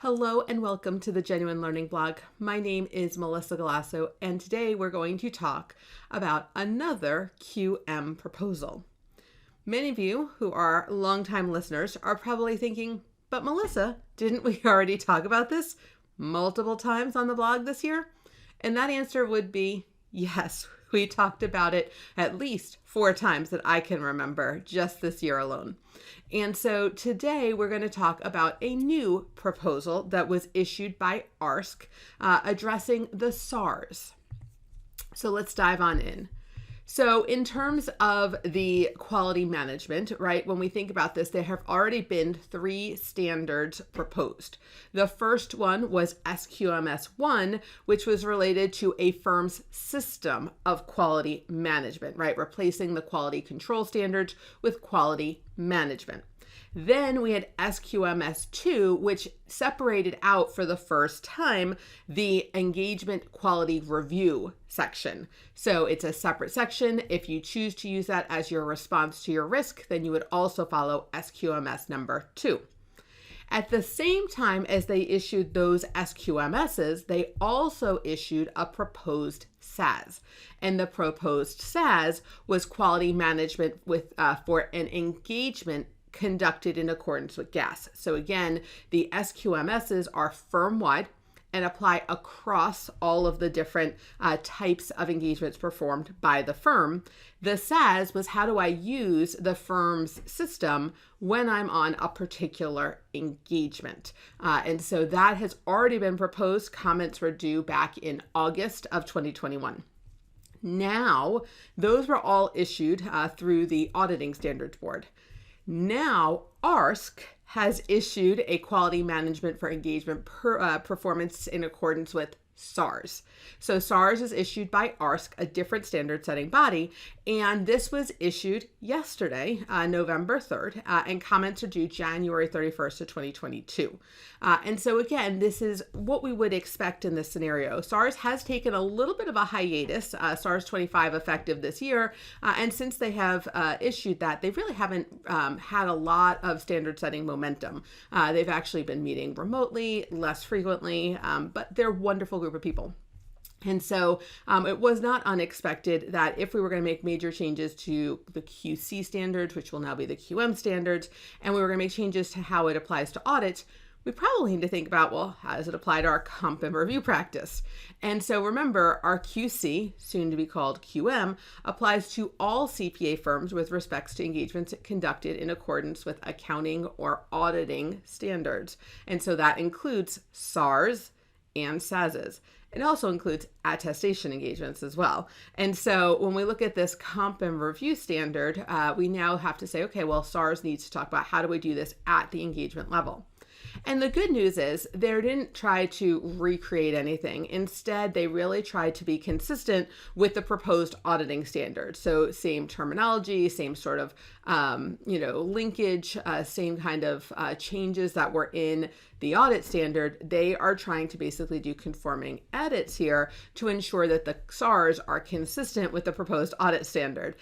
Hello and welcome to the Genuine Learning Blog. My name is Melissa Galasso, and today we're going to talk about another QM proposal. Many of you who are longtime listeners are probably thinking, but Melissa, didn't we already talk about this multiple times on the blog this year? And that answer would be yes, we talked about it at least 4 times that I can remember just this year alone. And so today we're going to talk about a new proposal that was issued by ARSC addressing the SARS. So let's dive on in. So in terms of the quality management, right, when we think about this, there have already been 3 standards proposed. The first one was SQMS 1, which was related to a firm's system of quality management, right, replacing the quality control standards with quality management. Then we had SQMS 2, which separated out for the first time the engagement quality review section. So it's a separate section. If you choose to use that as your response to your risk, then you would also follow SQMS number 2. At the same time as they issued those SQMSs, they also issued a proposed SAS. And the proposed SAS was quality management with for an engagement conducted in accordance with GAS. So again, the SQMSs are firm-wide and apply across all of the different types of engagements performed by the firm. The SAS was, how do I use the firm's system when I'm on a particular engagement? And so that has already been proposed. Comments were due back in August of 2021. Now, those were all issued through the Auditing Standards Board. Now, ARSC has issued a quality management for engagement performance in accordance with SARS. So SARS is issued by ARSC, a different standard setting body, and this was issued yesterday, November 3rd, and comments are due January 31st of 2022. And so again, this is what we would expect in this scenario. SARS has taken a little bit of a hiatus, SARS 25 effective this year, and since they have issued that, they really haven't had a lot of standard setting momentum. They've actually been meeting remotely, less frequently, but they're a wonderful group of people. And so it was not unexpected that if we were going to make major changes to the QC standards, which will now be the QM standards, and we were going to make changes to how it applies to audits, we probably need to think about, well, how does it apply to our comp and review practice? And so remember, our QC, soon to be called QM, applies to all CPA firms with respects to engagements conducted in accordance with accounting or auditing standards. And so that includes SARS and SASs. It also includes attestation engagements as well. And so when we look at this comp and review standard, we now have to say, okay, well, SARS needs to talk about how do we do this at the engagement level. And the good news is they didn't try to recreate anything. Instead, they really tried to be consistent with the proposed auditing standards. So same terminology, same sort of, linkage, same kind of changes that were in the audit standard. They are trying to basically do conforming edits here to ensure that the SARs are consistent with the proposed audit standard.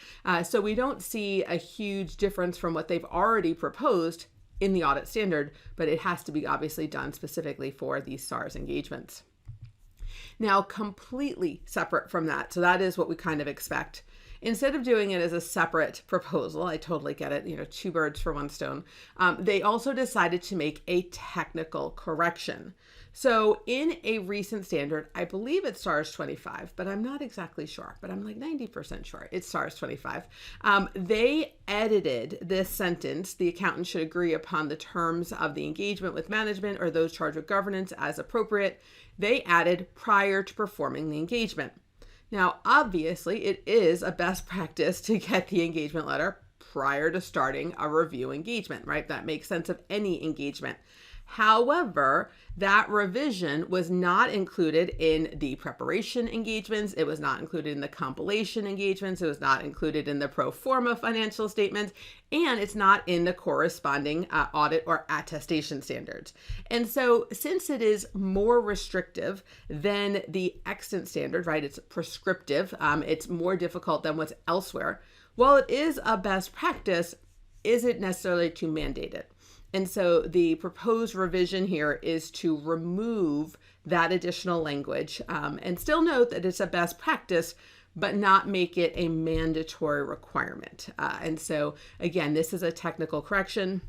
So we don't see a huge difference from what they've already proposed in the audit standard, but it has to be obviously done specifically for these SARS engagements. Now, completely separate from that, so that is what we kind of expect. Instead of doing it as a separate proposal, I totally get it, 2 birds for 1 stone, they also decided to make a technical correction. So in a recent standard, I believe it's SARS 25, but I'm not exactly sure, but I'm like 90% sure it's SARS 25. They edited this sentence, the accountant should agree upon the terms of the engagement with management or those charged with governance as appropriate. They added prior to performing the engagement. Now, obviously, it is a best practice to get the engagement letter prior to starting a review engagement, right? That makes sense of any engagement. However, that revision was not included in the preparation engagements. It was not included in the compilation engagements. It was not included in the pro forma financial statements, and it's not in the corresponding audit or attestation standards. And so since it is more restrictive than the extant standard, right? It's prescriptive. It's more difficult than what's elsewhere. While it is a best practice, is it necessarily to mandate it? And so the proposed revision here is to remove that additional language and still note that it's a best practice, but not make it a mandatory requirement. And so again, this is a technical correction.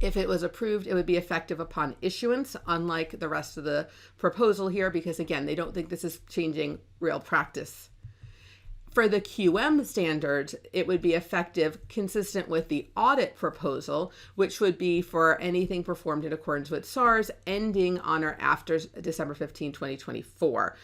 If it was approved, it would be effective upon issuance, unlike the rest of the proposal here, because again, they don't think this is changing real practice. For the QM standards, it would be effective consistent with the audit proposal, which would be for anything performed in accordance with SSARS ending on or after December 15, 2024.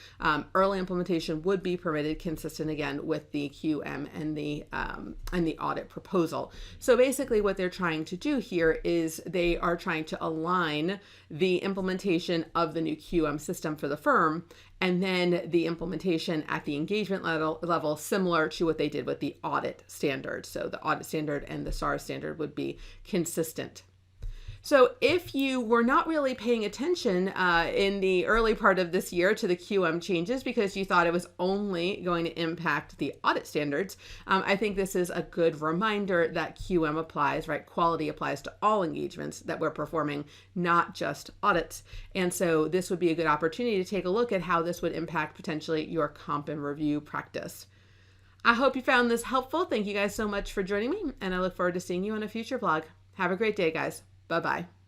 Early implementation would be permitted consistent again with the QM and the audit proposal. So basically what they're trying to do here is they are trying to align the implementation of the new QM system for the firm and then the implementation at the engagement level similar to what they did with the audit standard. So the audit standard and the SSARS standard would be consistent. So if you were not really paying attention in the early part of this year to the QM changes because you thought it was only going to impact the audit standards, I think this is a good reminder that QM applies, right? Quality applies to all engagements that we're performing, not just audits. And so this would be a good opportunity to take a look at how this would impact potentially your comp and review practice. I hope you found this helpful. Thank you guys so much for joining me, and I look forward to seeing you on a future blog. Have a great day, guys. Bye-bye.